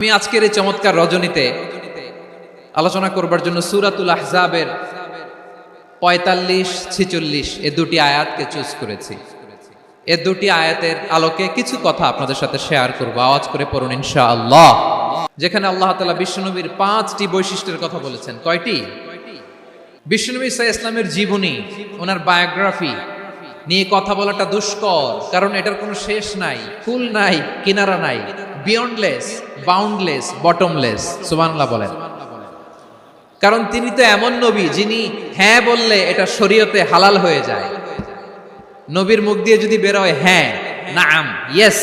আমি আজকের এই চমৎকার রজনীতে আলোচনা করবার জন্য সূরাতুল আহজাবের ৪৫-৪৬ এই দুটি আয়াতকে চুজ করেছি। এই দুটি আয়াতের আলোকে কিছু কথা আপনাদের সাথে শেয়ার করব। আওয়াজ করে পড়ুন ইনশাআল্লাহ। যেখানে আল্লাহ তাআলা বিশ্বনবীর ৫টি বৈশিষ্ট্যের কথা বলেছেন। কয়টি? বিশ্বনবী সাল্লাল্লাহু আলাইহি ওয়াসাল্লামের জীবনী, ওনার বায়োগ্রাফি নিয়ে কথা বলাটা দুষ্কর, কারণ এটার কোনো শেষ নাই, ফুল নাই, কিনারা নাই, বিয়ন্ডলেস, বাউন্ডলেস, বটমলেস। সুবহানাল্লাহ বলেন। কারণ তিনি তো এমন নবী যিনি হ্যাঁ বললে এটা শরীয়তে হালাল হয়ে যায়। নবীর মুখ দিয়ে যদি বের হয় হ্যাঁ, নাম, ইয়েস,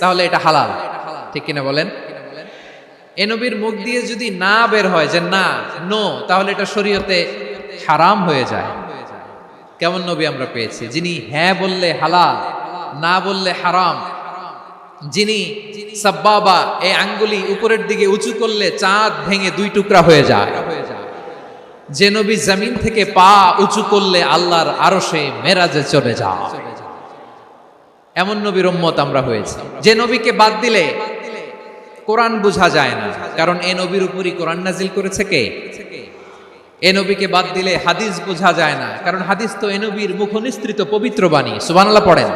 তাহলে এটা হালাল। ঠিক কিনা বলেন? এ নবীর মুখ দিয়ে যদি না বের হয় যে না, নো, তাহলে এটা শরীয়তে হারাম হয়ে যায়। কেমন নবী আমরা পেয়েছি, যিনি হ্যাঁ বললে হালাল, না বললে হারাম, যিনি সাব্বাবা এই আঙ্গুলি উপরের দিকে উঁচু করলে চাঁদ ভেঙে দুই টুকরা হয়ে যায়, যে নবী জমিন থেকে পা উঁচু করলে আল্লাহর আরশে মেরাজে চলে যায়, এমন নবীর উম্মত আমরা হয়েছি। যে নবীকে বাদ দিলে কোরআন বোঝা যায় না, কারণ এ নবীর উপরই কোরআন নাজিল করেছে কে? এ নবীকে বাদ দিলে হাদিস বোঝা যায় না, কারণ হাদিস তো এ নবীর মুখনিসৃত পবিত্র বাণী। সুবহানাল্লাহ পড়েন।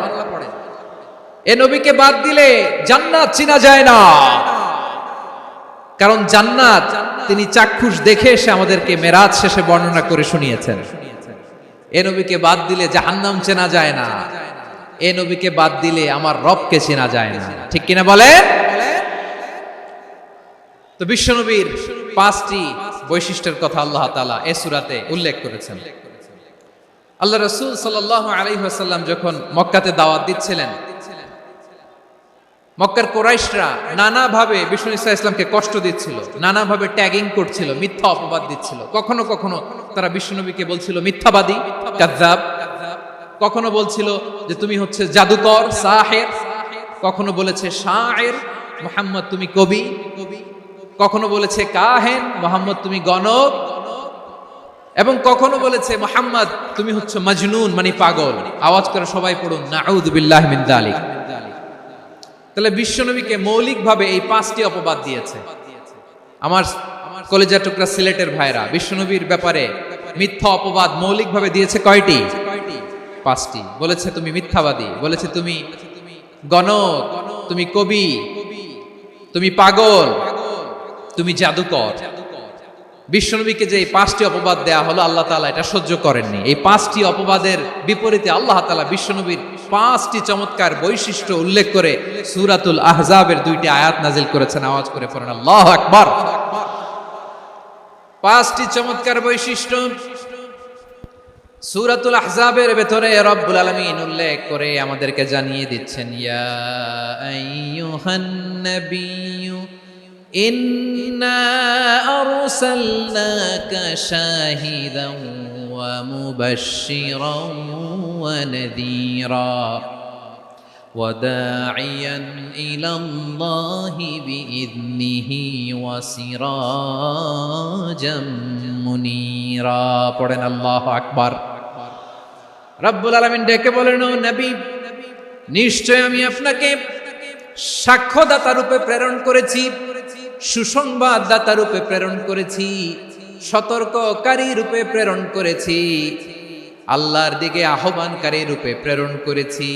এ নবীকে বাদ দিলে জান্নাত চিনা যায় না, কারণ জান্নাত তিনি চাক্ষুষ দেখে এসে আমাদেরকে মেরাজ শেষে বর্ণনা করে শুনিয়েছেন। এ নবীকে বাদ দিলে জাহান্নাম চেনা যায় না, এ নবীকে বাদ দিলে আমার রবকে চেনা যায় না। ঠিক কিনা বলে? তো বিশ্বনবীর ৫টি বৈশিষ্ট্যের কথা আল্লাহ তাআলা এই সূরাতে উল্লেখ করেছেন। আল্লাহ রাসূল সাল্লাল্লাহু আলাইহি ওয়াসাল্লাম যখন মক্কাতে দাওয়াত দিচ্ছিলেন, মক্কার কুরাইশরা নানাভাবে বিষ্ণু ইসা ইসলামকে কষ্ট দিচ্ছিল, নানাভাবে ট্যাগিং করছিল, মিথ্যা অপবাদ দিচ্ছিল। কখনো কখনো তারা বিশ্বনবীকে বলছিল মিথ্যাবাদী, কাযযাব। কখনো বলছিল যে তুমি হচ্ছে জাদুকর, সাহের। কখনো বলেছে শায়ের, মুহাম্মদ তুমি কবি। কখনো বলেছে কাহেন, মুহাম্মদ তুমি গণক। এবং কখনো বলেছে মুহাম্মদ তুমি হচ্ছে মাজনুন, মানে পাগল। আওয়াজ করে সবাই পড়ুন নাউযু বিল্লাহি মিন যালিক। তাহলে বিশ্বনবীকে মৌলিকভাবে এই ৫টি অপবাদ দিয়েছে। আমার কলেজা টুকরা সিলেটের ভাইরা, বিশ্বনবীর ব্যাপারে মিথ্যা অপবাদ মৌলিকভাবে দিয়েছে কয়টি? ৫টি। বলেছে তুমি মিথ্যাবাদী, বলেছে তুমি গণক, তুমি কবি, তুমি পাগল, তুমি জাদুকর। বিশ্বনবীকে যে এই ৫টি অপবাদ দেয়া হলো, আল্লাহ তাআলা এটা সহ্য করেননি। এই ৫টি অপবাদের বিপরীতে আল্লাহ তাআলা বিশ্বনবীর ৫টি চমৎকার বৈশিষ্ট্য উল্লেখ করে সূরাতুল আহজাবের ২টি আয়াত নাজিল করেছেন। আওয়াজ করে পড়েন আল্লাহু আকবার। ৫টি চমৎকার বৈশিষ্ট্য সূরাতুল আহজাবের ভেতরে রব্বুল আলামিন উল্লেখ করে আমাদেরকে জানিয়ে দিচ্ছেন, ইয়া আইয়ুহান নাবিয়্যু ইন্না আরসালনাকা শাহিদান ওয়া মুবাশশিরান ওয়া নাযীরা ওয়া দাঈয়ান ইলাল্লাহি বিইذনিহি ওয়া সিরাজাম মুনীরা। পড়েন আল্লাহু আকবার। রব্বুল আলামিন ডেকে বলেন, ও নবী, নিশ্চয় আমি আপনাকে সাক্ষ্যদাতা রূপে প্রেরণ করেছি, সুসংবাদদাতা রূপে প্রেরণ করেছি, সতর্ককারী রূপে প্রেরণ করেছি, আল্লাহর দিকে আহ্বানকারী রূপে প্রেরণ করেছি,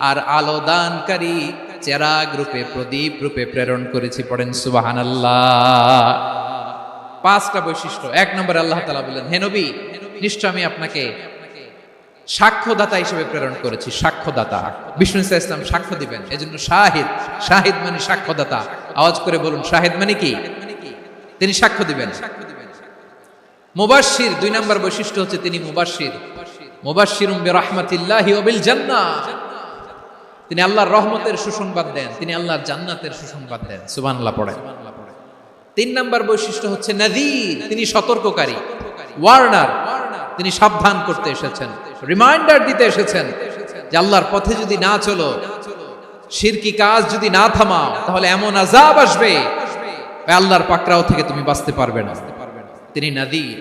আর আলো দানকারী চেরাগ রূপে, প্রদীপ রূপে প্রেরণ করেছি। পড়েন সুবহানাল্লাহ। ৫টা বৈশিষ্ট্য। ১ নম্বরে আল্লাহ তাআলা বলেন, হে নবী, নিশ্চয় আমি আপনাকে সাক্ষ্যদাতা হিসেবে প্রেরণ করেছি। সাক্ষ্যদাতা, বিষ্ণু ইসা ইসলাম সাক্ষ্য দিবেন, এজন্য শাহিদ। শাহিদ মানে সাক্ষ্যদাতা। আওয়াজ করে বলুন শাহিদ মানে কি? তিনি সাক্ষ্য দিবেন। মুবাশশির, ২ নম্বর বৈশিষ্ট্য হচ্ছে তিনি মুবাশশির। মুবাশশিরুম বিরাহমাতিল্লাহি ওয়া বিল জান্নাহ। তিনি আল্লাহর রহমতের সুসংবাদ দেন, তিনি আল্লাহর জান্নাতের সুসংবাদ দেন। সুবহানাল্লাহ পড়েন। ৩ নম্বর বৈশিষ্ট্য হচ্ছে নাযীর, তিনি সতর্ককারী, ওয়ার্নার। তিনি সাবধান করতে এসেছেন, রিমাইন্ডার দিতে এসেছেন যে আল্লাহর পথে যদি না চলো, শিরকি কাজ যদি না থামাও, তাহলে এমন আযাব আসবে আল্লাহর পাকড়াও থেকে তুমি বাঁচতে পারবে না। তিনি নাযীর।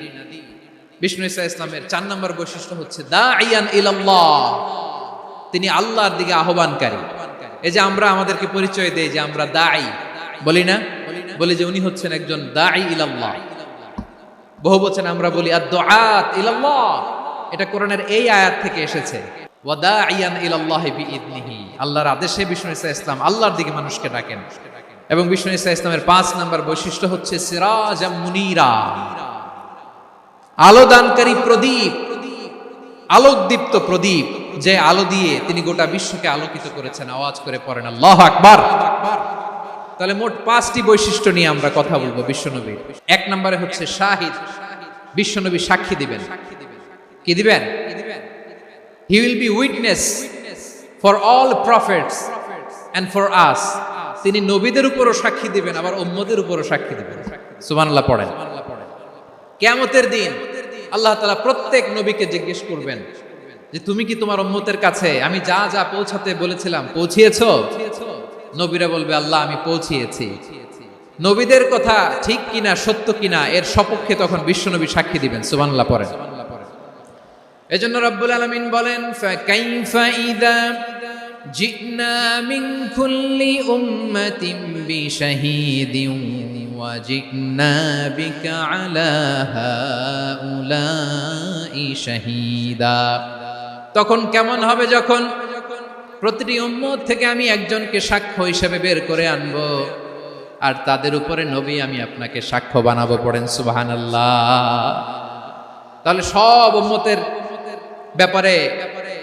বিষ্ণু ইসা ইসলামের ৪ নম্বর বৈশিষ্ট্য হচ্ছে দাঈয়ান ইলাল্লাহ, তিনি আল্লাহর দিকে আহ্বানকারী। এই যে আমরা আমাদেরকে পরিচয় দেই যে আমরা দাঈ, বলি না? বলি যে উনি হচ্ছেন একজন দাঈ ইলাল্লাহ। বহু বচন আমরা বলি আদ-দুআত ইলাল্লাহ, এটা কোরআনের এই আয়াত থেকে এসেছে। ওয়া দাঈয়ান ইলাল্লাহি বিইذনিহি, আল্লাহর আদেশে বিষ্ণু ঈসা ইসলাম আল্লাহর দিকে মানুষকে ডাকেন। এবং বিষ্ণু ঈসা ইসলামের ৫ নম্বর বৈশিষ্ট্য হচ্ছে সিরাজাম মুনীরা, আলোদানকারী প্রদীপ, আলোকদীপ্ত প্রদীপ, যে আলো দিয়ে তিনি গোটা বিশ্বকে আলোকিত করেছেন। আওয়াজ করে পড়েন আল্লাহু আকবার। তাহলে মোট ৫টি বৈশিষ্ট্য নিয়ে আমরা কথা বলবো বিশ্বনবীর। ১ নম্বরে হচ্ছে শাহিদ, বিশ্বনবী সাক্ষী দিবেন। কি দিবেন? He will be witness for all prophets and for us. তিনি নবীদের উপরও সাক্ষী দিবেন, আবার উম্মতের উপরও সাক্ষী দিবেন। সুবহানাল্লাহ পড়েন। কিয়ামতের দিন আল্লাহ তাআলা প্রত্যেক নবীকে জিজ্ঞেস করবেন যে তুমি কি তোমার উম্মতের কাছে আমি যা যা পৌঁছাতে বলেছিলাম পৌঁছিয়েছো? নবীরা বলবে আল্লাহ আমি পৌঁছিয়েছি। নবীদের কথা ঠিক কিনা, সত্য কিনা, এর সপক্ষে তখন বিশ্বনবী সাক্ষী দিবেন। সুবহানাল্লাহ পড়েন। এজন্য রব্বুল আলামিন বলেন ফাকাইফা ইযা জিনা মিন কুল্লি উম্মাতিন বিশাহীদিন ওয়া জিনা বিকা আলা হাউলাই শাহীদা। তখন কেমন হবে যখন প্রতিটি উম্মত থেকে আমি একজনকে সাক্ষ্য হিসেবে বের করে আনবো, আর তাদের উপরে নবী আমি আপনাকে সাক্ষ্য বানাবো। পড়েন সুবহানাল্লাহ। তাহলে সব উম্মতের ব্যাপারে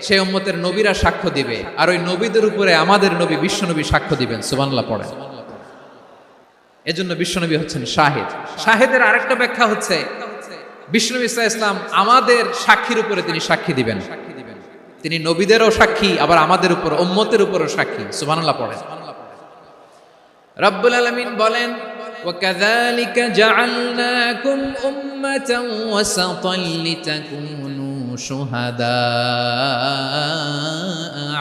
সেই উম্মতের নবীরা সাক্ষ্য দিবে, আর ওই নবীদের উপরে আমাদের নবী বিশ্বনবী সাক্ষ্য দিবেন। সুবহানাল্লাহ পড়েন। এজন্য বিশ্বনবী হচ্ছেন শাহিদ। শাহিদের আরেকটা ব্যাখ্যা হচ্ছে বিশ্বনবী সাল্লাল্লাহু আলাইহি ওয়াসাল্লাম আমাদের সাক্ষীর উপরে তিনি সাক্ষী দিবেন। তিনি নবীদেরও সাক্ষী, আবার আমাদের উপর উম্মতের উপরও সাক্ষী। সুবহানাল্লাহ পড়েন। রব্বুল আলামিন বলেন وَكَذَلِكَ جَعَلْنَاكُمْ أُمَّةً وَسَطًا لِتَكُونُوا شُهَدَاءَ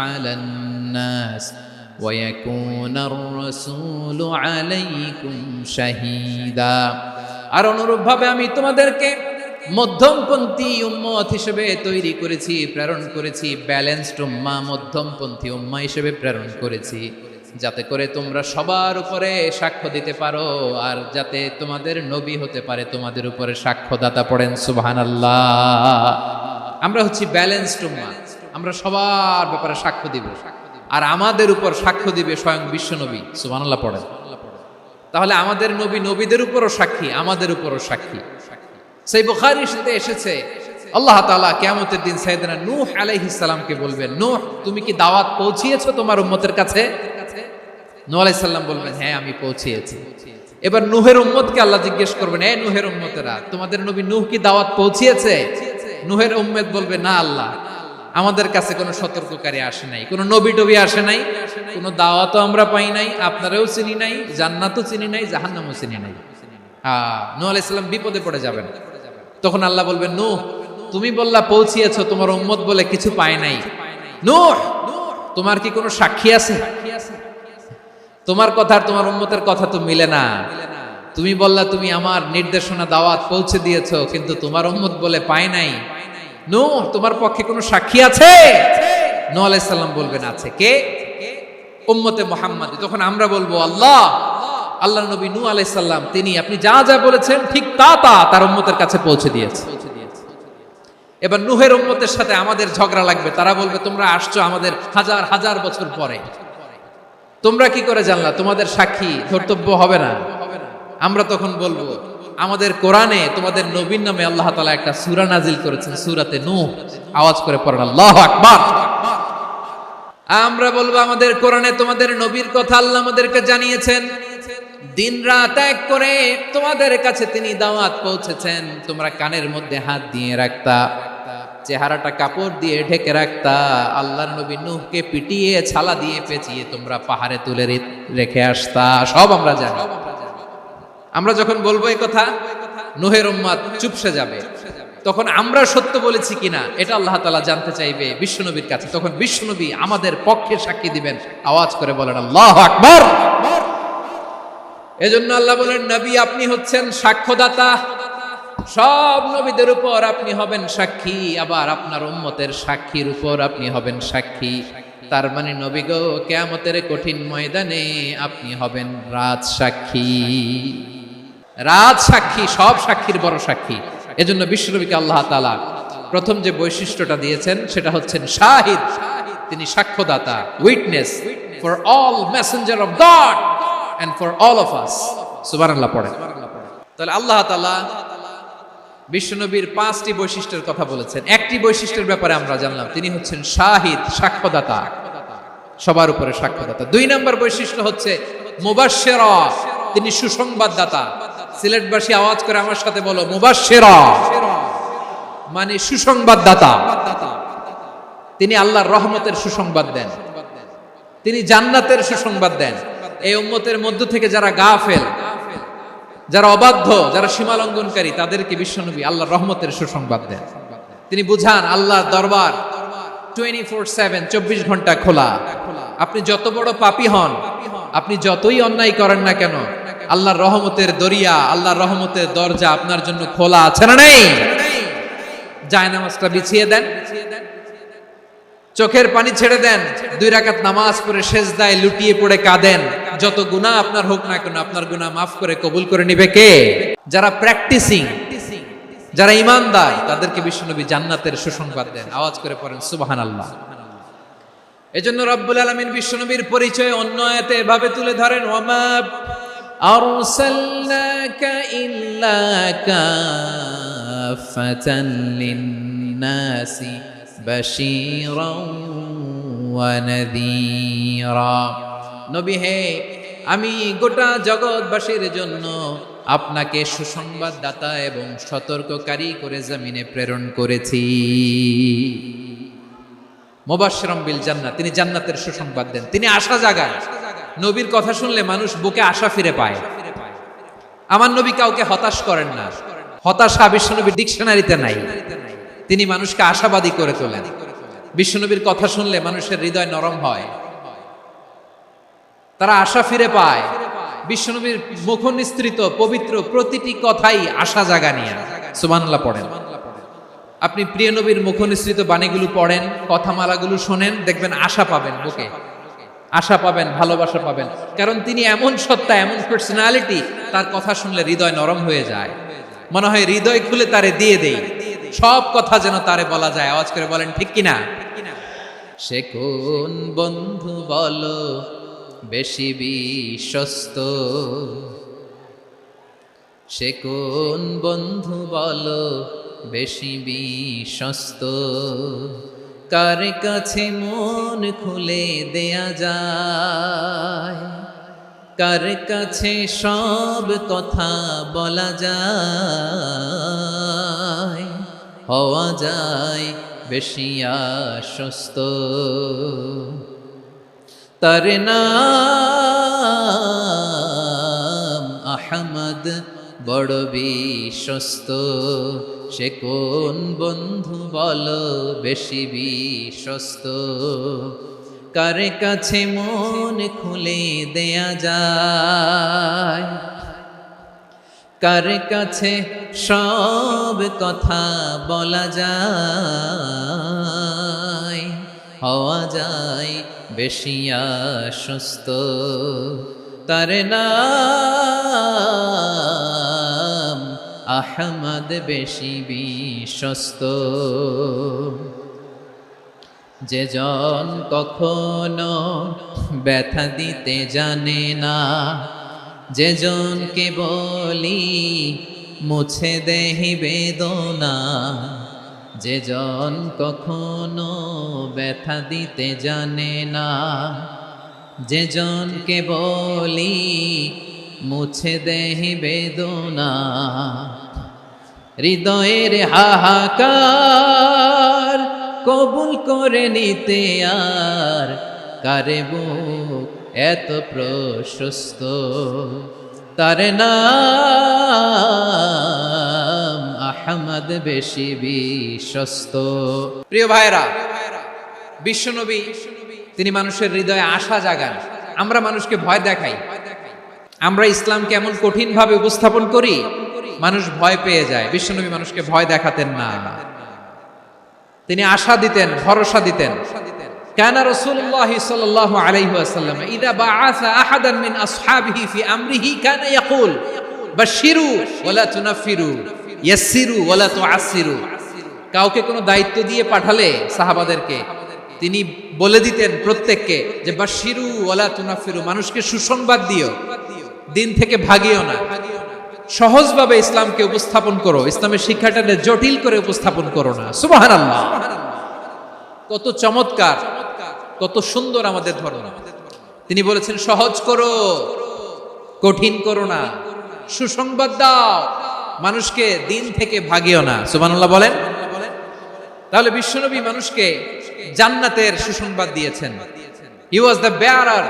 عَلَى النَّاسِ وَيَكُونَ الرَّسُولُ عَلَيْكُمْ شَهِيدًا। আর অনুরূপভাবে আমি তোমাদেরকে মধ্যমপন্থী উম্মত হিসেবে তৈরি করেছি, প্রেরণ করেছি। ব্যালেন্সড উম্মাহ, মধ্যমপন্থী উম্মাহ হিসেবে প্রেরণ করেছি, যাতে করে তোমরা সবার উপরে সাক্ষ্য দিতে পারো, আর যাতে তোমাদের নবী হতে পারে তোমাদের উপরে সাক্ষ্যদাতা। পড়েন সুবহানাল্লাহ। আমরা হচ্ছি ব্যালেন্সড উম্মাহ, আমরা সবার ব্যাপারে সাক্ষ্য দিব, আর আমাদের উপর সাক্ষ্য দিবে স্বয়ং বিশ্বনবী। সুবহানাল্লাহ পড়েন। তাহলে আমাদের নবী নবীদের উপরও সাক্ষী, আমাদের উপরও সাক্ষী। সেই বুখারীতে এসেছে আল্লাহ তাআলা কিয়ামতের দিন সাইয়েদনা নূহ আলাইহিস সালামকে বলবেন, নূহ তুমি কি দাওয়াত পৌঁছিয়েছো তোমার উম্মতের কাছে? নূহ আলাইহিস সালাম বলবেন হ্যাঁ আমি পৌঁছিয়েছি। এবার নূহের উম্মতকে আল্লাহ জিজ্ঞেস করবেন, এই নূহের উম্মতেরা তোমাদের নবী নূহ কি দাওয়াত পৌঁছিয়েছে? নূহের উম্মত বলবে না আল্লাহ, আমাদের কাছে কোনো সতর্ককারী আসে নাই, কোনো নবী টবি আসে নাই, কোনো দাওয়াতও আমরা পাই নাই, আপনারাও চিনি নাই, জান্নাতও চিনি নাই, জাহান্নামও চিনি নাই। নূহ আলাইহিস সালাম বিপদে পড়ে যাবেন। তখন আল্লাহ বলবেন নূহ তুমি বললা পৌঁছিয়েছো, তোমার উম্মত বলে কিছু পায় নাই। নূহ তোমার কি কোনো সাক্ষী আছে? তোমার কথা আর তোমার উম্মতের কথা তো মিলে না। তুমি বললা তুমি আমার নির্দেশনা দাওয়াত পৌঁছে দিয়েছো, কিন্তু তোমার উম্মত বলে পায় নাই। নূহ তোমার পক্ষে কোনো সাক্ষী আছে? নূহ আলাইহিস সালাম বলবেন আছে। কে? উম্মতে মুহাম্মাদ। তখন আমরা বলবো আল্লাহ, আল্লাহর নবী নূহ আলাইহিস সালাম তিনি আপনি যা যা বলেছেন ঠিক তা তা তার উম্মতের কাছে পৌঁছে দিয়েছে। এবার নূহের উম্মতের সাথে আমাদের ঝগড়া লাগবে। তারা বলবে তোমরা আসছো আমাদের হাজার হাজার বছর পরে, তোমরা কি করে জানলা? তোমাদের সাক্ষী ধর্তব্য হবে না। আমরা তখন বলবো আমাদের কোরআনে তোমাদের নবীর নামে আল্লাহ তাআলা একটা সূরা নাজিল করেছেন, সূরাতে নূহ। আওয়াজ করে পড়েন আল্লাহু আকবার। আমরা বলবো আমাদের কোরআনে তোমাদের নবীর কথা আল্লাহ আমাদেরকে জানিয়েছেন, দিন রাত এক করে তোমাদের কাছে তিনি দাওয়াত পৌঁছেছেন। তোমরা কানের মধ্যে হাত দিয়ে রাখতা, চেহারাটা কাপড় দিয়ে ঢেকে রাখতা, আল্লাহর নবী নূহকে পিটিয়ে ছালা দিয়ে পেঁচিয়ে তোমরা পাহাড়ে তুলে রেখে আসতা। সব আমরা জানি। আমরা যখন বলবো এই কথা, নূহের উম্মত চুপসে যাবে। তখন আমরা সত্য বলেছি কিনা এটা আল্লাহ তাআলা জানতে চাইবে বিশ্বনবীর কাছে। তখন বিশ্বনবী আমাদের পক্ষে সাক্ষী দিবেন। আওয়াজ করে বলেন আল্লাহু আকবার। এজন্য আল্লাহ বলেন নবী আপনি হচ্ছেন সাক্ষ্যদাতা, সব নবীদের উপর আপনি হবেন সাক্ষী, আবার আপনার উম্মতের সাক্ষীর উপর আপনি হবেন সাক্ষী। তার মানে নবী গো, কিয়ামতের কঠিন ময়দানে আপনি হবেন রাজ সাক্ষী। রাজ সাক্ষী, সব সাক্ষীর বড় সাক্ষী। এজন্য বিশ্বনবীকে আল্লাহ তাআলা প্রথম যে বৈশিষ্ট্যটা দিয়েছেন সেটা হচ্ছেন শাহিদ। তিনি সাক্ষ্যদাতা, witness for all messenger of God and for all of us. সুবহানাল্লাহ পড়েন। তাহলে আল্লাহ তাআলা বিশ্বনবীর 5টি বৈশিষ্ট্যের কথা বলেছেন। একটি বৈশিষ্ট্যের ব্যাপারে আমরা জানলাম, তিনি হচ্ছেন শাহিদ, সাক্ষ্যদাতা, সবার উপরে সাক্ষ্যদাতা। 2 নম্বর বৈশিষ্ট্য হচ্ছে মুবাশশিরা, তিনি সুসংবাদদাতা। সিলেটবাসী আওয়াজ করে আমার সাথে বলো, মুবাশশিরা মানে সুসংবাদদাতা। তিনি আল্লাহর রহমতের সুসংবাদ দেন, তিনি জান্নাতের সুসংবাদ দেন। এই উম্মতের মধ্য থেকে যারা গাফেল, যারা অবাধ্য, যারা সীমালঙ্ঘনকারী, তাদেরকে বিশ্বনবী আল্লাহর রহমতের সুসংবাদ দেন। তিনি বুঝান আল্লাহর দরবার 24/7, 24 ঘন্টা খোলা। আপনি যত বড় পাপী হন, আপনি যতই অন্যায় করেন না কেন, আল্লাহর রহমতের দরিয়া, আল্লাহর রহমতের দরজা আপনার জন্য খোলা আছে না নেই? জায়নামাজটা বিছিয়ে দেন, চোখের পানি ছেড়ে দেন, 2 রাকাত নামাজ পড়ে সেজদায় লুটিয়ে পড়ে কাঁদেন। যত গুনাহ আপনার হোক না কেন, আপনার গুনাহ মাফ করে কবুল করে নিবে কে? যারা প্র্যাকটিসিং, যারা ঈমানদার, তাদেরকে বিশ্বনবী জান্নাতের সুসংবাদ দেন। আওয়াজ করে পড়েন সুবহানাল্লাহ। এজন্য রব্বুল আলামিন বিশ্বনবীর পরিচয় অন্য আয়াতে এভাবে তুলে ধরেন, ওয়ামা আরসালনাকা ইল্লা কাফাতান লিন-নাসি বাশীরাও ওয়া নাযীরা। নবী হে, আমি গোটা জগৎবাসীর জন্য আপনাকে সুসংবাদদাতা এবং সতর্ককারী করে জমিনে প্রেরণ করেছি। মুবাশশিরাম বিল জান্নাত, তিনি জান্নাতের সুসংবাদ দেন, তিনি আশা জাগান। নবীর কথা শুনলে মানুষ বুকে আশা ফিরে পায়। আমার নবী কাউকে হতাশ করেন না। হতাশা বিশ্বনবীর ডিকশনারিতে নাই। তিনি মানুষকে আশাবাদী করে তোলেন। বিশ্বনবীর কথা শুনলে মানুষের হৃদয় নরম হয়, তারা আশা ফিরে পায়। বিশ্বনবীর মুখ নিঃসৃত পবিত্র প্রতিটি কথাই আশা জাগানিয়া। সুবহানাল্লাহ পড়েন। আপনি প্রিয় নবীর মুখ নিঃসৃত বাণীগুলো পড়েন, কথামালাগুলো শোনেন, দেখবেন আশা পাবেন, বুকে আশা পাবেন, ভালোবাসা পাবেন। কারণ তিনি এমন সত্তা, এমন পার্সোনালিটি, তার কথা শুনলে হৃদয় নরম হয়ে যায়। মনে হয় হৃদয় খুলে তারে দিয়ে দেই, সব কথা যেন তারে বলা যায়। আওয়াজ করে বলেন ঠিক কিনা? সে কোন বন্ধু বলো বেশি বিশ্বস্ত, সে কোন বন্ধু বলো বেশি বিশ্বস্ত, কার কাছে মন খুলে দেয়া যায়, কার কাছে সব কথা বলা যায়, হওয়া যায় বেশি আশ্বস্ত। তার নাম আহমদ, বড় বিশ্বস্ত। সে কোন বন্ধু বলো বেশি বিশ্বস্ত, কার কাছে মন খুলে দেয়া যায়, কার কাছে সব কথা বলা যায়, হওয়া যায় বেশি আশ্বস্ত। তার নাম আহমদ, বেশি বিশ্বস্ত। যে জন কখনো ব্যথা দিতে জানে না, যে জনকে বলি মুছে দেহি বেদনা, যে জন কখনো ব্যথা দিতে জানে না, যে জনকে বলি মুছে দেহি বেদনা, হৃদয়ের হাহাকার কবুল করে নিতে আর কারে বুক এত প্রশস্ত। তার নাম আহমদ, বেশি বিশ্বস্ত। প্রিয় ভাইরা, বিশ্বনবী তিনি মানুষের হৃদয়ে আশা জাগান। আমরা মানুষকে ভয় দেখাই, আমরা ইসলামকে এমন কঠিন ভাবে উপস্থাপন করি, মানুষ ভয় পেয়ে যায়। বিশ্বনবী মানুষকে ভয় দেখাতেন না, তিনি আশা দিতেন, ভরসা দিতেন। কানা রাসূলুল্লাহ সাল্লাল্লাহু আলাইহি ওয়াসাল্লাম ইযা বাআসা আহাদান মিন আসহাবিহি ফি আমরিহি কানা ইয়াকুল বাশশিরু ওয়ালা তুনাফিরু ইয়াসসিরু ওয়ালা তুআসসিরু। কাউকে কোনো দায়িত্ব দিয়ে পাঠালে সাহাবাদেরকে তিনি বলে দিতেন প্রত্যেককে যে বাশশিরু ওয়ালা তুনাফিরু, মানুষকে সুসংবাদ দিও, দিন থেকে ভাগিও না, সহজভাবে ইসলামকে উপস্থাপন করো, ইসলামের শিক্ষাটাকে জটিল করে উপস্থাপন করো না। সুবহানাল্লাহ, কত চমৎকার, কত সুন্দর আমাদের ধর্ম। তিনি বলেছেন সহজ করো, কঠিন করো না, সুসংবাদ দাও, মানুষকে দিন থেকে ভাগিও না। সুবহানাল্লাহ বলেন। তাহলে বিশ্বনবী মানুষকে জান্নাতের সুসংবাদ দিয়েছেন। He was the bearer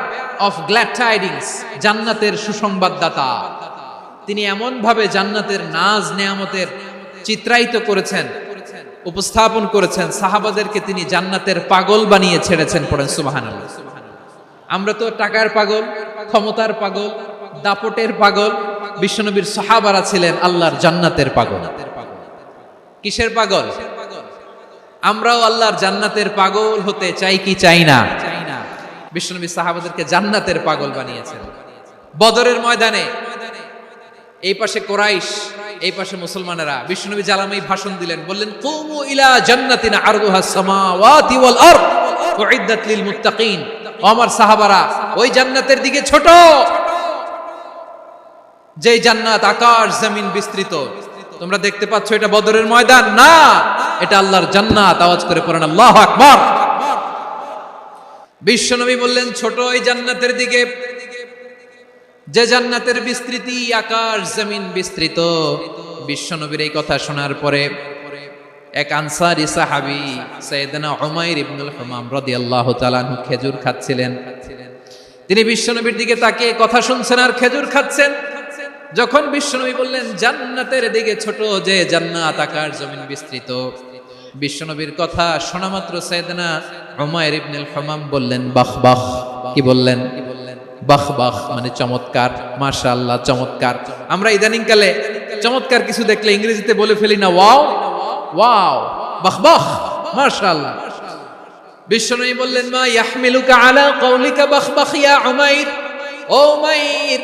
of glad tidings, জান্নাতের সুসংবাদদাতা। তিনি এমন ভাবে জান্নাতের নাজ নেয়ামতের চিত্রায়িত করেছেন, উপস্থাপন করেছেন, সাহাবাদেরকে তিনি জান্নাতের পাগল বানিয়ে ছেড়েছেন। পড়েন সুবহানাল্লাহ। আমরা তো টাকার পাগল, ক্ষমতার পাগল, দাপটের পাগল। বিশ্বনবীর সাহাবারা ছিলেন আল্লাহর জান্নাতের পাগল। কিসের পাগল? আমরাও আল্লাহর জান্নাতের পাগল হতে চাই কি চাই না? বিশ্বনবী সাহাবাদেরকে জান্নাতের পাগল বানিয়েছেন। বদরের ময়দানে এই পাশে কোরাইশ, এই পাশে মুসলমানেরা। বিশ্বনবী জালামাই ভাষণ দিলেন, বললেন কুমু ইলা জান্নাতিন আরদুহাস সামাওয়াতি ওয়াল আরদ উইদ্দাত লিল মুত্তাকিন। ও আমার সাহাবারা, ওই জান্নাতের দিকে ছোট, যে জান্নাত আকাশ জমিন বিস্তৃত। তোমরা দেখতে পাচ্ছ এটা বদরের ময়দান না, এটা আল্লাহর জান্নাত। আওয়াজ করে পড়েন আল্লাহু আকবার। বিশ্বনবী বললেন ছোট ওই জান্নাতের দিকে, যে জান্নাতের বিস্তৃতি আকাশ জমিন বিস্তৃত। বিশ্বনবীর এই কথা শোনার পরে এক আনসারী সাহাবী সাইয়েদনা উমাইর ইবনুল হুমাম রাদিয়াল্লাহু তাআলা আনহু খেজুর খাচ্ছিলেন। তিনি বিশ্বনবীর দিকে তাকিয়ে কথা শুনছেন আর খেজুর খাচ্ছেন। যখন বিশ্বনবী বললেন জান্নাতের দিকে ছোট, যে জান্নাত আকাশ জমিন বিস্তৃত, বিশ্বনবীর কথা শোনা মাত্র সাইয়েদনা উমাইর ইবনুল হুমাম বললেন বাহ বাহ। কি বললেন? বাহ বাহ মানে চমৎকার, মাশাআল্লাহ চমৎকার। আমরা ইদানিং কালে চমৎকার কিছু দেখলে ইংরেজিতে বলে ফেলি না ওয়াও ওয়াও, বাহ বাহ, মাশাআল্লাহ। বিশ্বনবী বললেন মা ইয়াহমিলুকা আলা কওলিকা বাহ বাহ ইয়া উমাইর। ও উমাইর,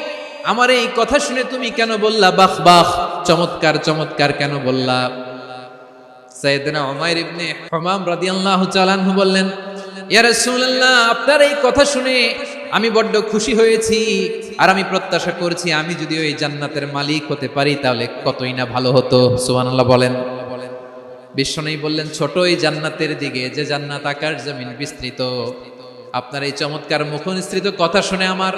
আমার এই কথা শুনে তুমি কেন বললা বাহ বাহ, চমৎকার চমৎকার কেন বললা? সাইয়েদনা উমাইর ইবনে হুমাম রাদিয়াল্লাহু তাআলা আনহু বললেন ইয়া রাসূলুল্লাহ, আপনার এই কথা শুনে আমি বড্ড খুশি হয়েছি, আর আমি প্রত্যাশা করছি আমি যদি ওই জান্নাতের মালিক হতে পারি তাহলে কতই না ভালো হতো। সুবহানাল্লাহ বলেন। বিশ্বনবী বললেন ছোট ওই জান্নাতের দিকে, যে জান্নাত আকাশ জমিন বিস্তৃত। আপনার এই চমৎকার মুখনিসৃত কথা শুনে আমার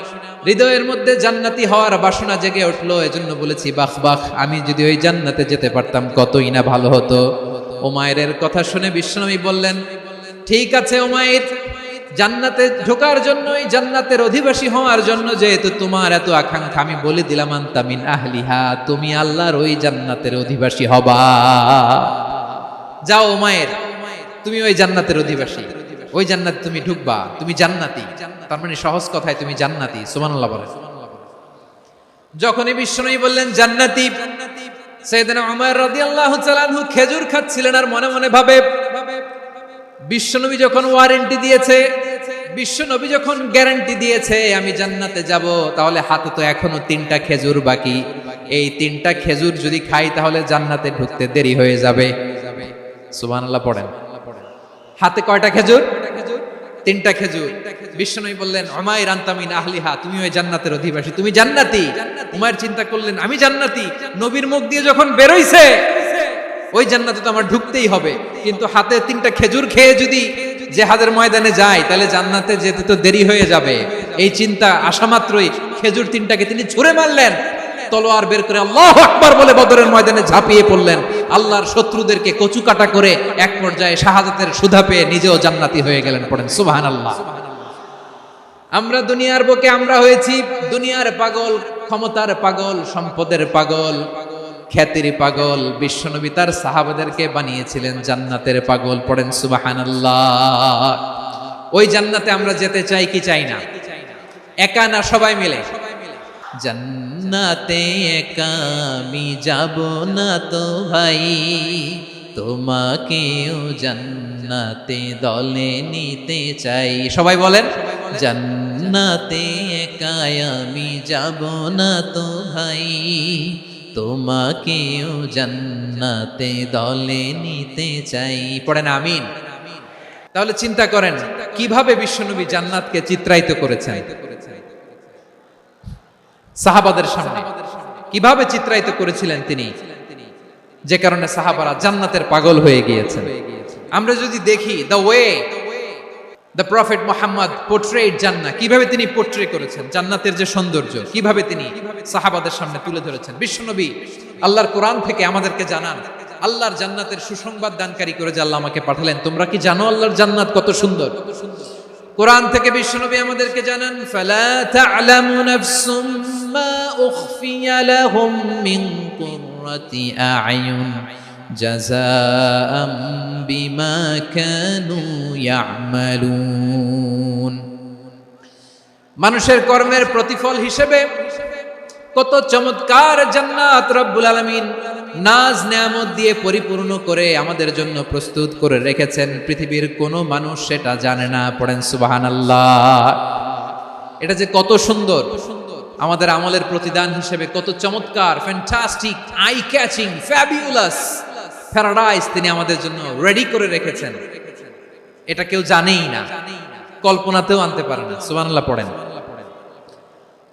হৃদয়ের মধ্যে জান্নাতি হওয়ার বাসনা জেগে উঠলো, এজন্য বলেছি বাহ বাহ, আমি যদি ওই জান্নাতে যেতে পারতাম কতই না ভালো হতো। উমাইরের কথা শুনে বিশ্বনবী বললেন ঠিক আছে উমাইর, জান্নাতে ঢোকার জন্য, এই জান্নাতের অধিবাসী হওয়ার জন্য যেহেতু তোমার এত আকাঙ্ক্ষা, আমি বলে দিলাম আনতা মিন আহলিহা, তুমি আল্লাহর ওই জান্নাতের অধিবাসী হবা। যাও উমাইর, তুমি ওই জান্নাতের অধিবাসী, ওই জান্নাতে তুমি ঢুকবা, তুমি জান্নাতি। তার মানে সহজ কথায় তুমি জান্নাতি। সুবহানাল্লাহ বলেন। যখনই বিশ্বনবী বললেন জান্নাতি, সাইয়েদনা উমর রাদিয়াল্লাহু তাআলা আনহু খেজুর খাচ্ছিলেন আর মনে মনে ভাবে বিশ্বনবী যখন ওয়ারেন্টি দিয়েছে, বিশ্বনবী যখন গ্যারান্টি দিয়েছে আমি জান্নাতে যাব, তাহলে হাতে তো এখনো 3টা খেজুর বাকি। এই 3টা খেজুর যদি খাই তাহলে জান্নাতে ঢুকতে দেরি হয়ে যাবে। সুবহানাল্লাহ পড়েন। হাতে কয়টা খেজুর? 3টা খেজুর। বিশ্বনবী বললেন উমাইর আনতা মিন আহলিহা, তুমি ওই জান্নাতের অধিবাসী, তুমি জান্নাতি। উমাইর চিন্তা করলেন আমি জান্নাতি, নবীর মুখ দিয়ে যখন বেরোইছে ওই জান্নাতে তো আমার ঢুকতেই হবে, কিন্তু হাতে 3টা খেজুর খেয়ে যদি জিহাদের ময়দানে যাই তাহলে জান্নাতে যেতে তো দেরি হয়ে যাবে। এই চিন্তা আসা মাত্রই খেজুর 3টাকে তিনি ছুঁড়ে মারলেন, তলোয়ার বের করে আল্লাহু আকবার বলে বদরের ময়দানে ঝাঁপিয়ে পড়লেন। আল্লাহর শত্রুদেরকে কচুকাটা করে এক পর্যায়ে শাহাদাতের সুধা পেয়ে নিজেও জান্নাতি হয়ে গেলেন। পড়েন সুবহানাল্লাহ। আমরা দুনিয়ার বুকে আমরা হয়েছি দুনিয়ার পাগল, ক্ষমতার পাগল, সম্পদের পাগল, খ্যাতির পাগল। বিশ্বনবী তার সাহাবাদেরকে বানিয়েছিলেন জান্নাতের পাগল। পড়েন সুবহানাল্লাহ। ওই জান্নাতে আমরা যেতে চাই কি চাই না? একা না সবাই মিলে? জান্নাতে একা আমি যাব না তো ভাই, তোমাকেও জান্নাত জান্নাতে দলে নিতে চাই। সবাই বলেন, জান্নাতে একাই আমি যাব না তো ভাই, তোমাকেও জান্নাতে দলে নিতে চাই। পড়েন আমিন। তাহলে চিন্তা করেন কিভাবে বিশ্বনবী জান্নাতকে চিত্রায়িত করেছেন সাহাবাদের সামনে, কিভাবে চিত্রায়িত করেছিলেন তিনি, যে কারণে সাহাবারা জান্নাতের পাগল হয়ে গিয়েছেন। আমরা যদি দেখি the way the prophet Muhammad portrait জান্নাত, কিভাবে তিনি পোর্ট্রে করেছেন জান্নাতের যে সৌন্দর্য, কিভাবে তিনি সাহাবাদের সামনে তুলে ধরেছেন। বিশ্বনবী আল্লাহর কোরআন থেকে আমাদেরকে জানান, আল্লাহর জান্নাতের সুসংবাদ দানকারী করে যে আল্লাহ আমাকে পাঠালেন, তোমরা কি জানো আল্লাহর জান্নাত কত সুন্দর? কোরআন থেকে বিশ্বনবী আমাদেরকে জানান, ফালা তা'লামু নাফসুম মা উখফিয়া লাহুম মিন কুররাতি আ'য়ুন জাযাআম বিমা কানু ইয়া'মালুন। মানুষের কর্মের প্রতিফল হিসেবে কত চমৎকার জান্নাত রব্বুল আলামিন নাজ নেয়ামত দিয়ে পরিপূর্ণ করে আমাদের জন্য প্রস্তুত করে রেখেছেন। পৃথিবীর কোনো মানুষ সেটা জানে না। পড়েন সুবহানাল্লাহ। এটা যে কত সুন্দর, আমাদের আমলের প্রতিদান হিসেবে কত চমৎকার, fantastic, eye catching, fabulous paradise তিনি আমাদের জন্য রেডি করে রেখেছেন। এটা কেউ জানেই না, কল্পনাতেও আনতে পারে না। সুবহানাল্লাহ পড়েন।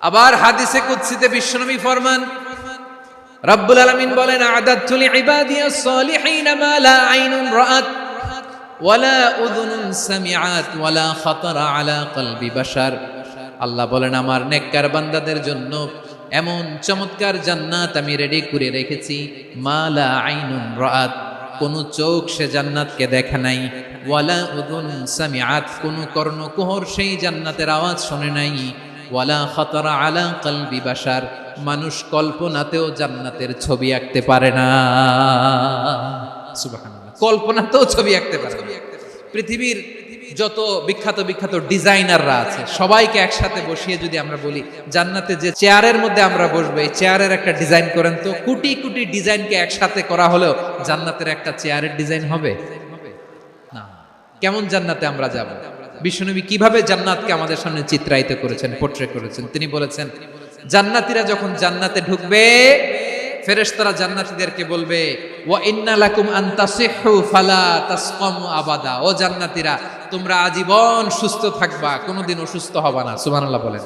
আবার হাদিসে কুদসিতে বিশ্বনবী ফরমান, রব্বুল আলামিন বলেন, আ'দাদতু লিইবাদিয়াস সালিহিন মা লা আইনুন রাআত ওয়ালা উযুনুন সামিআত ওয়ালা খাতারা আলা কলবি বাশার। আল্লাহ বলেন, আমার নেককার বান্দাদের জন্য এমন চমৎকার জান্নাত আমি রেডি করে রেখেছি, মা লা আইনুন রাআত, কোন চোখ সে জান্নাতকে দেখে নাই, ওয়ালা উযুন সামিআত, কোন কর্ণকুহর সেই জান্নাতের আওয়াজ শুনে নাই, ওয়ালা খাতারা আলা কলবি বাশার, মানুষ কল্পনাতেও জান্নাতের ছবি আঁকতে পারে না। সুবহানাল্লাহ, কল্পনাতেও ছবি আঁকতে পারে না। পৃথিবীর যত বিখ্যাত বিখ্যাত ডিজাইনাররা আছে সবাইকে একসাথে বসিয়ে যদি আমরা বলি জান্নাতে যে চেয়ারের মধ্যে আমরা বসবো, এই চেয়ারের একটা ডিজাইন করেন তো, কোটি কোটি ডিজাইনকে একসাথে করা হলেও জান্নাতের একটা চেয়ারের ডিজাইন হবে না। কেমন জান্নাতে আমরা যাব? বিশ্বনবী কিভাবে জান্নাতকে আমাদের সামনে চিত্রায়িত করেছেন, পোর্ট্রে করেছেন। তিনি বলেছেন, জান্নাতীরা যখন জান্নাতে ঢুকবে, ফেরেশতারা জান্নাতীদেরকে বলবে, ওয়া ইন্না লাকুম আন তাসিহু ফালা তাসকামু আবাদা, ও জান্নাতীরা তোমরা আজীবন সুস্থ থাকবা, কোনোদিন অসুস্থ হবা না। সুবহানাল্লাহ বলেন।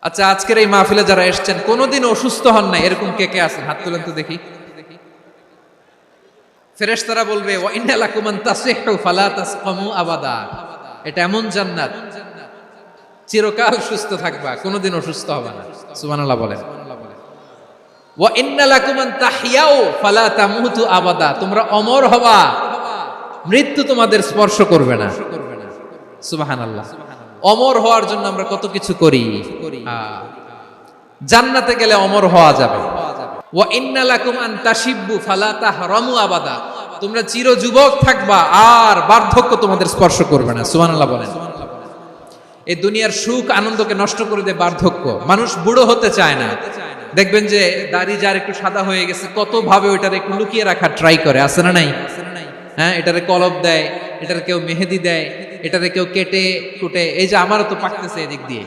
আচ্ছা, আজকের এই মাহফিলে যারা এসেছেন কোনোদিন অসুস্থ হন না, এরকম কে কে আছেন? হাত তুলেন তো দেখি। ফেরেশতারা বলবে, ওয়া ইন্না লাকুম আন তাসিহু ফালা তাসকামু আবাদা, এটা এমন জান্নাত চিরকাল সুস্থ থাকবা, কোনোদিন অসুস্থ হবে না। সুবহানাল্লাহ বলেন। ওয়া ইন্না লাকুম আন তাহইয়াউ ফালা তামুতু আবাদা, তোমরা অমর হবা, মৃত্যু তোমাদের স্পর্শ করবে না। সুবহানাল্লাহ। অমর হওয়ার জন্য আমরা কত কিছু করি, জান্নাতে গেলে অমর হওয়া যাবে। ওয়া ইন্না লাকুম আন তাশিব্বু ফালা তাহরামু আবাদা, তোমরা চির যুবক থাকবা, আর বার্ধক্য তোমাদের স্পর্শ করবে না। সুবহানাল্লাহ বলেন। এই দুনিয়ার সুখ আনন্দকে নষ্ট করে দেয় বার্ধক্য। মানুষ বুড়ো হতে চায় না। দেখবেন যে দাড়ি যার একটু সাদা হয়ে গেছে, কত ভাবে ওইটার একটু লুকিয়ে রাখার ট্রাই করে, আছে না নাই? হ্যাঁ, এটারে কলব দেয়, এটারে কেউ মেহেদি দেয়, এটারে কেউ কেটে কুটে। এই যে আমারও তো পাকতেছে এদিক দিয়ে,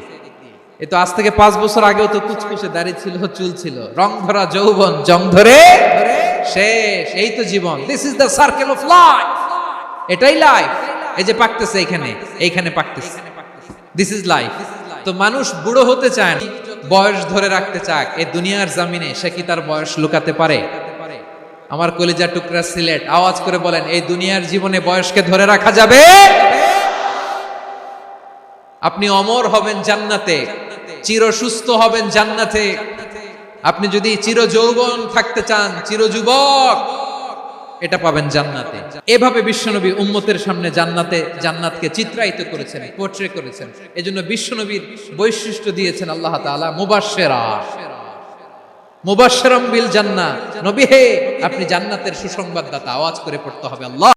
এ তো আজ থেকে 5 বছর আগেও তো কুচকুচে দাড়ি ছিল, চুল ছিল, রং ধরা যৌবন জং ধরে শেষ। এই তো জীবন। This is the circle of life, এটাই লাইফ। এই যে পাকতেছে এইখানে, এইখানে পাকতেছে, দিস ইজ লাইফ। তো মানুষ বুড়ো হতে চায় না, বয়স ধরে রাখতে চায়। এই দুনিয়ার জমিনে সে কি তার বয়স লুকাতে পারে? আমার কলিজার টুকরা সিলেট, আওয়াজ করে বলেন, এই দুনিয়ার জীবনে বয়সকে ধরে রাখা যাবে? আপনি অমর হবেন জান্নাতে, চির সুস্থ হবেন জান্নাতে। আপনি যদি চির যৌবন থাকতে চান, চির যুবক, এটা পাবেন জান্নাতে। এভাবে বিশ্বনবী উম্মতের সামনে জান্নাতকে চিত্রায়িত করেছেন, পোর্ট্রে করেছেন। এজন্য বিশ্বনবীর বৈশিষ্ট্য দিয়েছেন আল্লাহ তাআলা মুবাশশিরাম বিল জান্নাহ। নবী হে, আপনি জান্নাতের সুসংবাদদাতা। আওয়াজ করে পড়তে হবে আল্লাহ